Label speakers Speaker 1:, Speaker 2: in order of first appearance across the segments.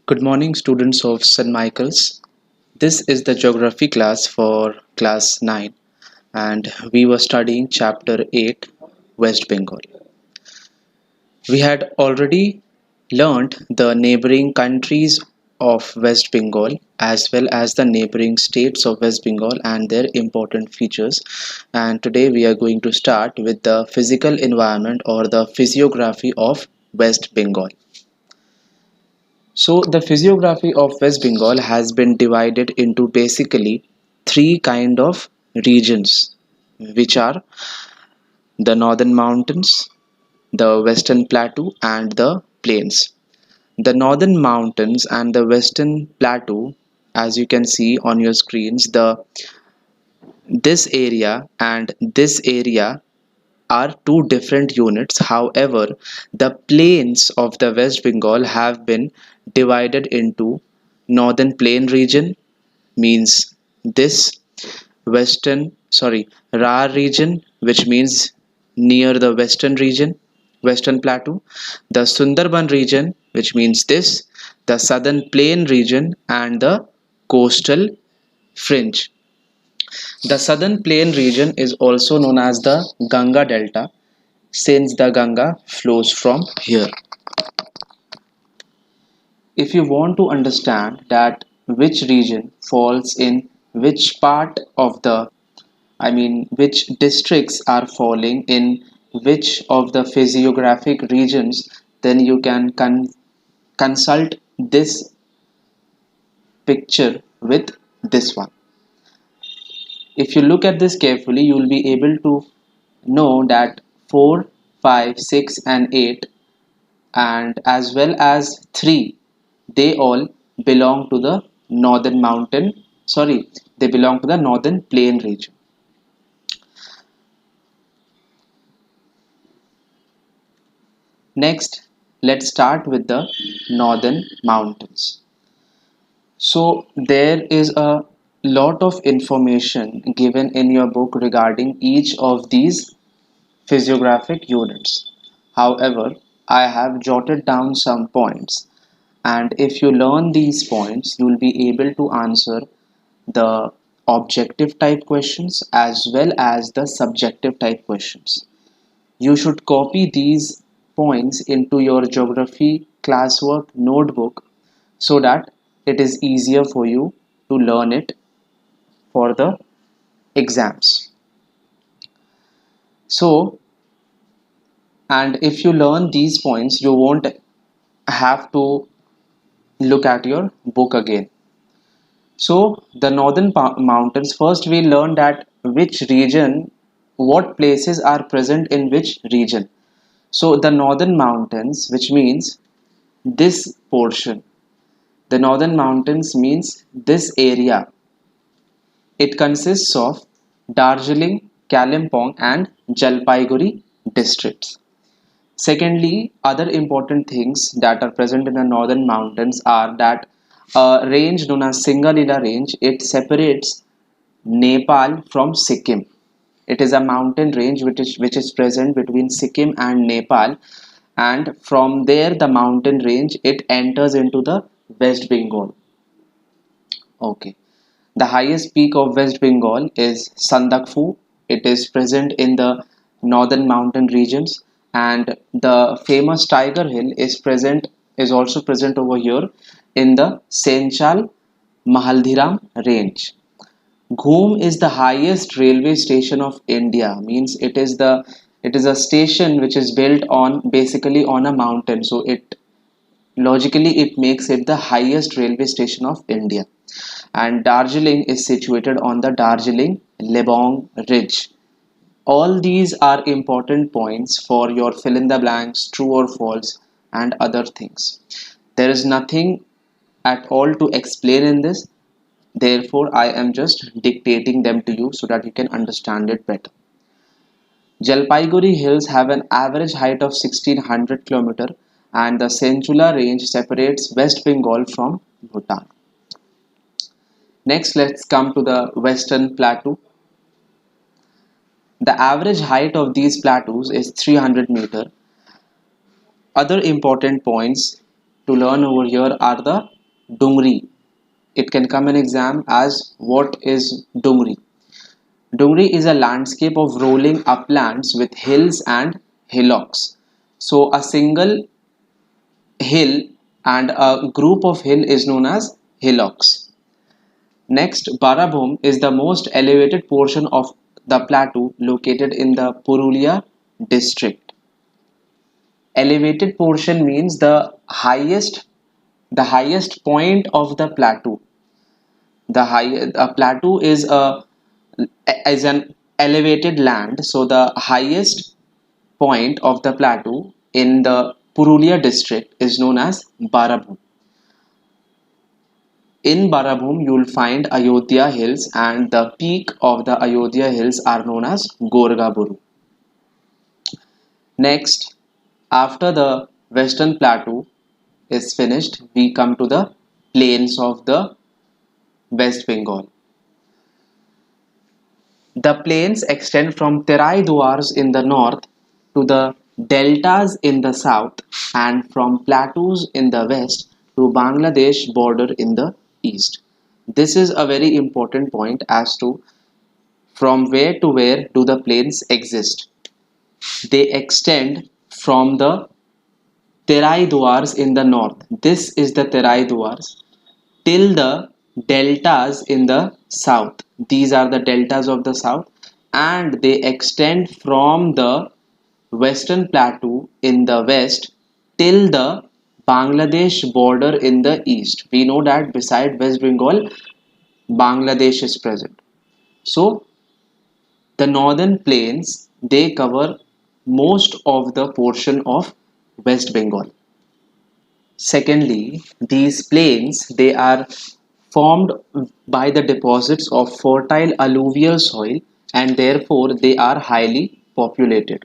Speaker 1: Good morning, students of St. Michael's. This is the geography class for class 9, and we were studying chapter 8, West Bengal. We had already learnt the neighboring countries of West Bengal as well as the neighboring states of West Bengal and their important features. And today we are going to start with the physical environment or the physiography of West Bengal. So the physiography of West Bengal has been divided into basically three kind of regions, which are the northern mountains, the western plateau and the plains. The northern mountains and the western plateau, as you can see on your screens, the this area and this area are two different units. However, the plains of the West Bengal have been divided into northern plain region, means this, Rar region, which means near the western region, western plateau, the Sundarban region, which means this, the southern plain region, and the coastal fringe. The southern plain region is also known as the Ganga Delta since the Ganga flows from here. If you want to understand that which region falls in which part of which districts are falling in which of the physiographic regions, then you can consult this picture with this one. If you look at this carefully, you will be able to know that 4, 5, 6 and 8 and as well as 3, they all belong to the northern they belong to the northern plain region. Next, let's start with the northern mountains. So there is a lot of information given in your book regarding each of these physiographic units. However, I have jotted down some points, and if you learn these points, you will be able to answer the objective type questions as well as the subjective type questions. You should copy these points into your geography classwork notebook so that it is easier for you to learn it for the exams. So, and if you learn these points, you won't have to look at your book again. So the northern mountains, first we learn that which region, what places are present in which region. So the northern mountains, which means this portion, the northern mountains means this area. It consists of Darjeeling, Kalimpong and Jalpaiguri districts. Secondly, other important things that are present in the northern mountains are that a range known as Singalila range, it separates Nepal from Sikkim. It is a mountain range which is present between Sikkim and Nepal, and from there the mountain range it enters into the West Bengal. Okay. The highest peak of West Bengal is Sandakphu. It is present in the northern mountain regions, and the famous Tiger Hill is also present over here in the Senchal Mahaldiram range. Ghum is the highest railway station of India. Means it is a station which is built on basically on a mountain. So it makes it the highest railway station of India. And Darjeeling is situated on the Darjeeling Lebong Ridge. All these are important points for your fill in the blanks, true or false, and other things. There is nothing at all to explain in this. Therefore, I am just dictating them to you so that you can understand it better. Jalpaiguri Hills have an average height of 1600 km, and the Senchula range separates West Bengal from Bhutan. Next, let's come to the Western Plateau. The average height of these plateaus is 300 meter. Other important points to learn over here are the Dungri. It can come in exam as what is Dungri. Dungri is a landscape of rolling uplands with hills and hillocks. So a single hill and a group of hill is known as hillocks. Next, Barabhum is the most elevated portion of the plateau located in the Purulia district. Elevated portion means the highest point of the plateau. A plateau is an elevated land, so the highest point of the plateau in the Purulia district is known as Barabhum. In Barabhum, you will find Ayodhya Hills, and the peak of the Ayodhya Hills are known as Gorgaburu. Next, after the Western Plateau is finished, we come to the plains of the West Bengal. The plains extend from Terai Duars in the north to the deltas in the south, and from plateaus in the west to Bangladesh border in the east. This is a very important point as to from where to where do the plains exist. They extend from the Terai Duars in the north. This is the Terai Duars till the deltas in the south. These are the deltas of the south, and they extend from the western plateau in the west till the Bangladesh border in the east. We know that beside West Bengal, Bangladesh is present. So the northern plains, they cover most of the portion of West Bengal. Secondly, these plains, they are formed by the deposits of fertile alluvial soil, and therefore they are highly populated.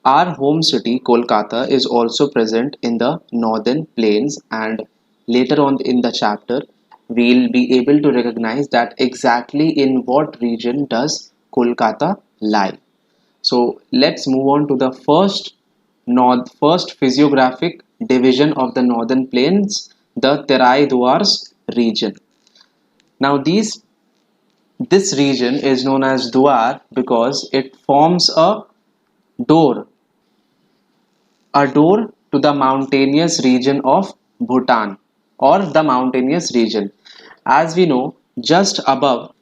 Speaker 1: Our home city Kolkata is also present in the northern plains, and later on in the chapter we'll be able to recognize that exactly in what region does Kolkata lie. So let's move on to the first physiographic division of the northern plains, the Terai Duars region. Now this region is known as Duar because it forms door a door to the mountainous region of Bhutan, or the mountainous region. As we know, just above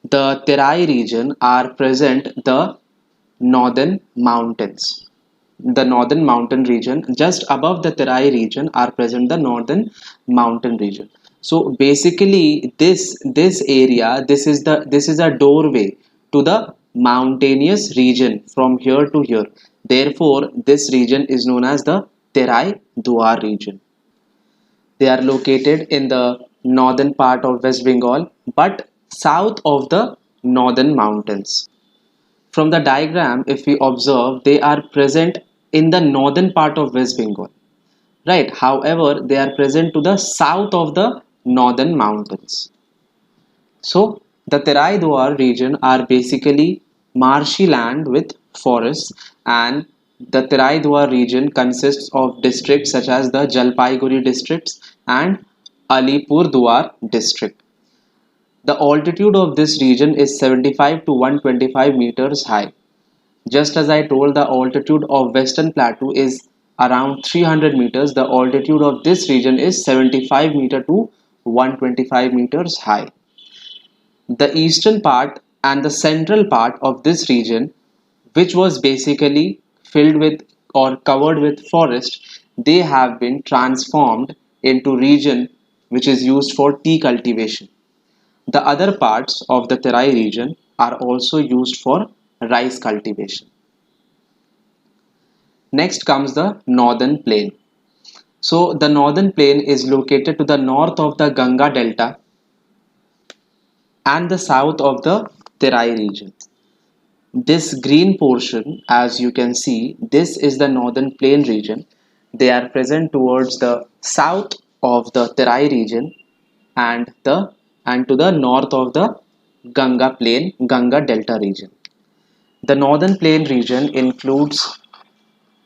Speaker 1: the Terai region are present the northern mountains. The northern mountain region, just above the Terai region are present the northern mountain region. So basically this area, this is a doorway to the mountainous region from here to here. Therefore this region is known as the Terai Duar region. They are located in the northern part of West Bengal, but south of the northern mountains. From the diagram, if we observe, they are present in the northern part of West Bengal, right? However, they are present to the south of the northern mountains. So, the Terai Duar region are basically marshy land with forests, and the Terai Duar region consists of districts such as the Jalpaiguri districts and Alipurduar district. The altitude of this region is 75 to 125 meters high. Just as I told, the altitude of Western Plateau is around 300 meters, the altitude of this region is 75 meter to 125 meters high. The eastern part and the central part of this region, which was basically filled with or covered with forest, they have been transformed into region which is used for tea cultivation. The other parts of the Terai region are also used for rice cultivation. Next comes the northern plain. So the northern plain is located to the north of the Ganga Delta and the south of the Terai region. This green portion, as you can see, this is the northern plain region. They are present towards the south of the Terai region and to the north of the Ganga Delta region. The northern plain region includes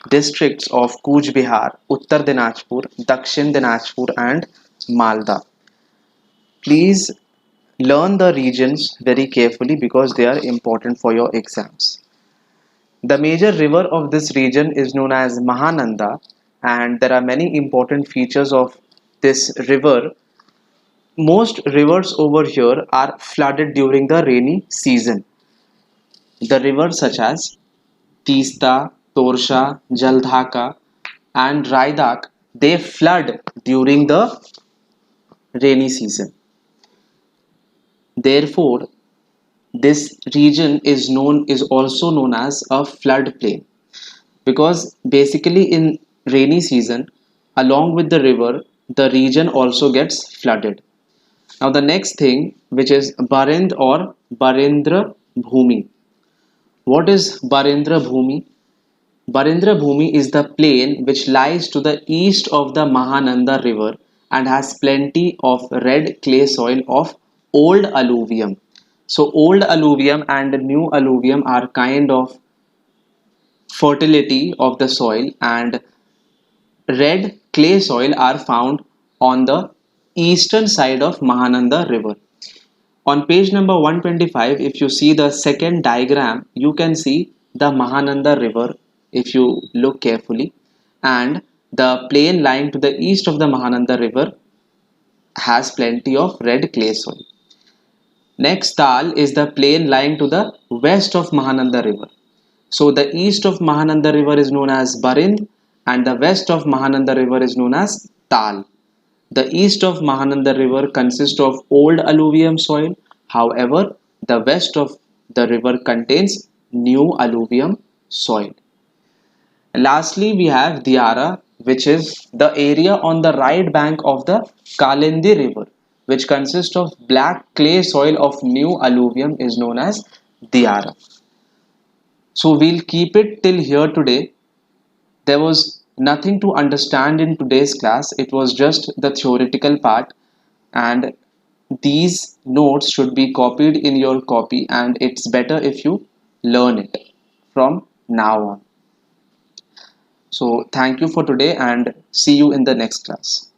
Speaker 1: districts of Cooch Behar, Uttar Dinajpur, Dakshin Dinajpur and Malda. Please learn the regions very carefully because they are important for your exams. The major river of this region is known as Mahananda, and there are many important features of this river. Most rivers over here are flooded during the rainy season. The rivers such as Tista, Torsha, Jaldhaka, and Raidak, they flood during the rainy season. Therefore, this region is also known as a floodplain because basically in rainy season, along with the river, the region also gets flooded. Now the next thing, which is Barind or Barindra Bhumi. What is Barindra Bhumi? Barindra Bhumi is the plain which lies to the east of the Mahananda river and has plenty of red clay soil of old alluvium. So old alluvium and new alluvium are kind of fertility of the soil, and red clay soil are found on the eastern side of Mahananda river. On page number 125, if you see the second diagram, you can see the Mahananda river if you look carefully, and the plain lying to the east of the Mahananda river has plenty of red clay soil. Next, Tal is the plain lying to the west of Mahananda river. So the east of Mahananda river is known as Barind and the west of Mahananda river is known as Tal. The east of Mahananda river consists of old alluvium soil. However, the west of the river contains new alluvium soil. Lastly, we have Diara, which is the area on the right bank of the Kalindi river, which consists of black clay soil of new alluvium is known as Diara. So we'll keep it till here today. There was nothing to understand in today's class. It was just the theoretical part, and these notes should be copied in your copy, and it's better if you learn it from now on. So thank you for today and see you in the next class.